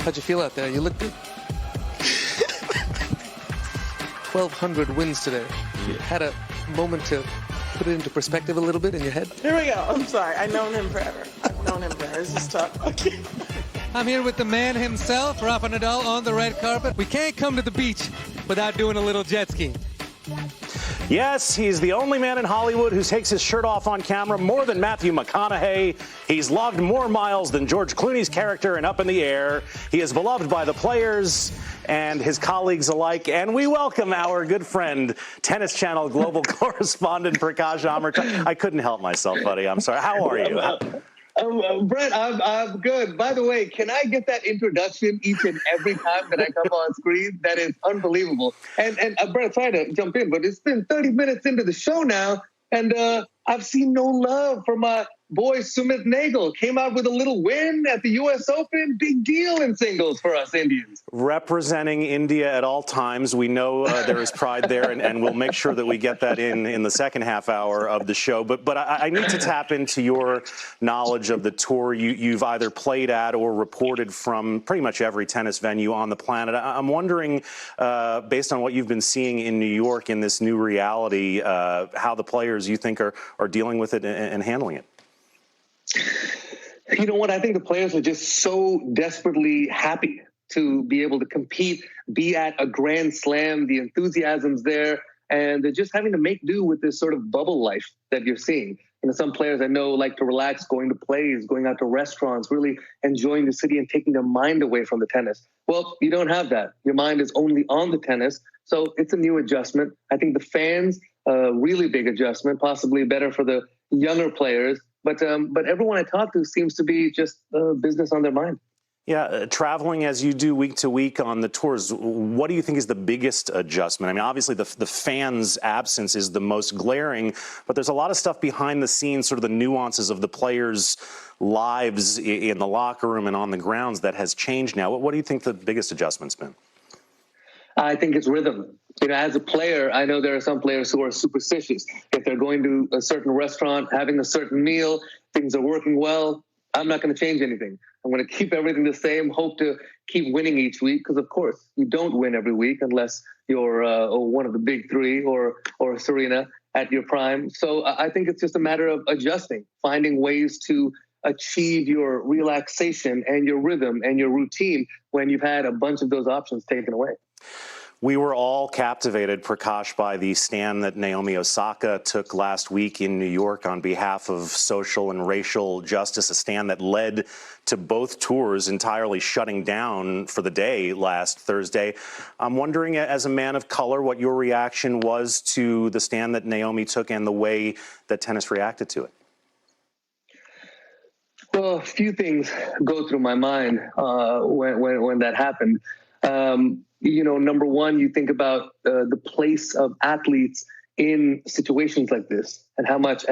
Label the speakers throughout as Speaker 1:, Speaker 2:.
Speaker 1: How'd you feel out there? You look good. 1,200 wins today. You had a moment to put it into perspective a little bit in your head?
Speaker 2: Here we go. I'm sorry. I've known him forever. This is tough. Okay.
Speaker 3: I'm here with the man himself, Rafa Nadal, on the red carpet. We can't come to the beach without doing a little jet skiing.
Speaker 4: Yes, he's the only man in Hollywood who takes his shirt off on camera more than Matthew McConaughey. He's logged more miles than George Clooney's character in Up in the Air. He is beloved by the players and his colleagues alike. And we welcome our good friend, Tennis Channel global correspondent Prakash Amritraj. I couldn't help myself, buddy. I'm sorry. How are you?
Speaker 5: Brett, I'm good. By the way, can I get that introduction each and every time that I come on screen? That is unbelievable. And Brett, sorry to jump in, but it's been 30 minutes into the show now, and I've seen no love for my boy Sumit Nagal. Came out with a little win at the U.S. Open. Big deal in singles for us Indians.
Speaker 4: Representing India at all times. We know there is pride there, and we'll make sure that we get that in the second half hour of the show. But I need to tap into your knowledge of the tour. You've either played at or reported from pretty much every tennis venue on the planet. I'm wondering, based on what you've been seeing in New York in this new reality, how the players you think are dealing with it and handling it.
Speaker 5: You know what? I think the players are just so desperately happy to be able to compete, be at a Grand Slam. The enthusiasm's there, and they're just having to make do with this sort of bubble life that you're seeing. You know, some players I know like to relax, going to plays, going out to restaurants, really enjoying the city and taking their mind away from the tennis. Well, you don't have that. Your mind is only on the tennis, so it's a new adjustment. I think the fans, really big adjustment, possibly better for the younger players. But everyone I talk to seems to be just business on their mind.
Speaker 4: Yeah, traveling as you do week to week on the tours, what do you think is the biggest adjustment? I mean, obviously the fans' absence is the most glaring, but there's a lot of stuff behind the scenes, sort of the nuances of the players' lives in the locker room and on the grounds that has changed now. What do you think the biggest adjustment's been?
Speaker 5: I think it's rhythm. You know, as a player, I know there are some players who are superstitious. If they're going to a certain restaurant, having a certain meal, things are working well, I'm not going to change anything. I'm going to keep everything the same, hope to keep winning each week, because, of course, you don't win every week unless you're one of the big three or Serena at your prime. So I think it's just a matter of adjusting, finding ways to achieve your relaxation and your rhythm and your routine when you've had a bunch of those options taken away.
Speaker 4: We were all captivated, Prakash, by the stand that Naomi Osaka took last week in New York on behalf of social and racial justice, a stand that led to both tours entirely shutting down for the day last Thursday. I'm wondering, as a man of color, what your reaction was to the stand that Naomi took and the way that tennis reacted to it.
Speaker 5: Well, a few things go through my mind when that happened. You know, number one, you think about the place of athletes in situations like this and how much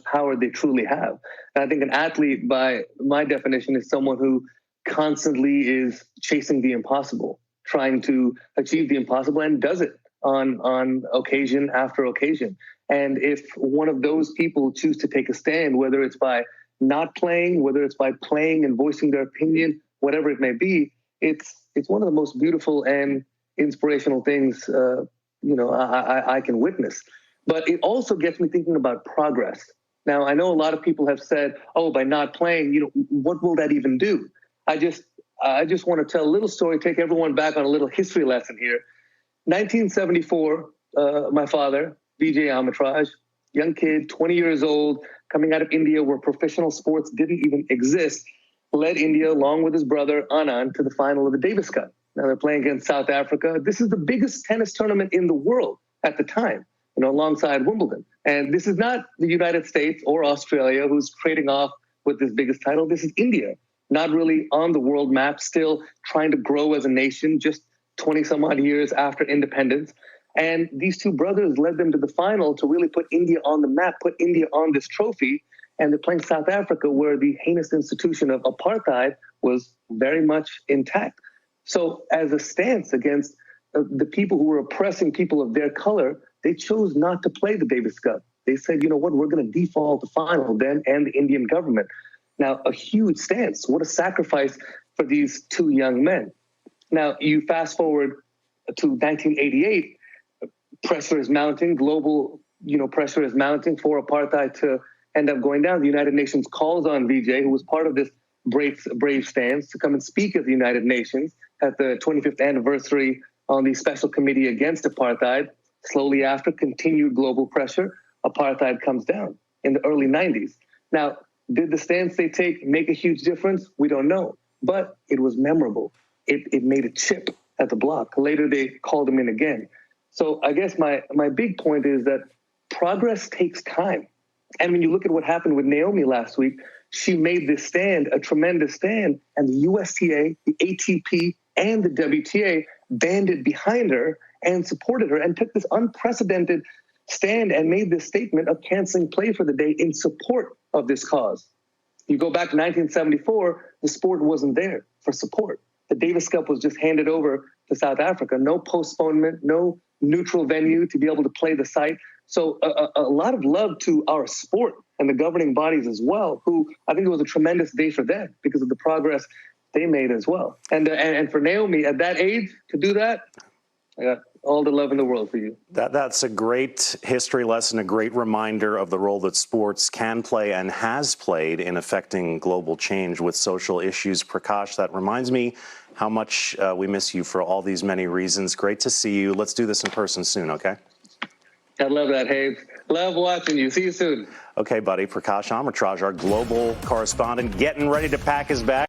Speaker 5: power they truly have. And I think an athlete, by my definition, is someone who constantly is chasing the impossible, trying to achieve the impossible, and does it on occasion after occasion. And if one of those people choose to take a stand, whether it's by not playing, whether it's by playing and voicing their opinion, whatever it may be, it's one of the most beautiful and inspirational things, I can witness. But it also gets me thinking about progress. Now, I know a lot of people have said, oh, by not playing, what will that even do? I just want to tell a little story, take everyone back on a little history lesson here. 1974, my father, Vijay Amritraj, young kid, 20 years old, coming out of India where professional sports didn't even exist, led India along with his brother Anand to the final of the Davis Cup. Now they're playing against South Africa. This is the biggest tennis tournament in the world at the time, alongside Wimbledon. And this is not the United States or Australia who's trading off with this biggest title. This is India, not really on the world map, still trying to grow as a nation just 20 some odd years after independence. And these two brothers led them to the final to really put India on the map, put India on this trophy. And they're playing South Africa, where the heinous institution of apartheid was very much intact. So as a stance against the people who were oppressing people of their color, they chose not to play the Davis Cup. They said, you know what, we're going to default the final then and the Indian government. Now, a huge stance. What a sacrifice for these two young men. Now, you fast forward to 1988, pressure is mounting, global pressure is mounting for apartheid to end up going down. The United Nations calls on VJ, who was part of this brave stance, to come and speak at the United Nations at the 25th anniversary on the Special Committee Against Apartheid. Slowly after, continued global pressure, apartheid comes down in the early 90s. Now, did the stance they take make a huge difference? We don't know, but it was memorable. It made a chip at the block. Later, they called him in again. So I guess my big point is that progress takes time. And when you look at what happened with Naomi last week, she made this stand, a tremendous stand, and the USTA, the ATP, and the WTA banded behind her and supported her and took this unprecedented stand and made this statement of canceling play for the day in support of this cause. You go back to 1974, the sport wasn't there for support. The Davis Cup was just handed over to South Africa. No postponement, no neutral venue to be able to play the site. So a lot of love to our sport and the governing bodies as well, who I think it was a tremendous day for them because of the progress they made as well. And for Naomi at that age to do that, I got all the love in the world for you.
Speaker 4: That's a great history lesson, a great reminder of the role that sports can play and has played in affecting global change with social issues. Prakash, that reminds me how much we miss you for all these many reasons. Great to see you. Let's do this in person soon, okay?
Speaker 5: I love that, Habe. Love watching you. See you soon.
Speaker 4: Okay, buddy. Prakash Amritraj, our global correspondent, getting ready to pack his bag.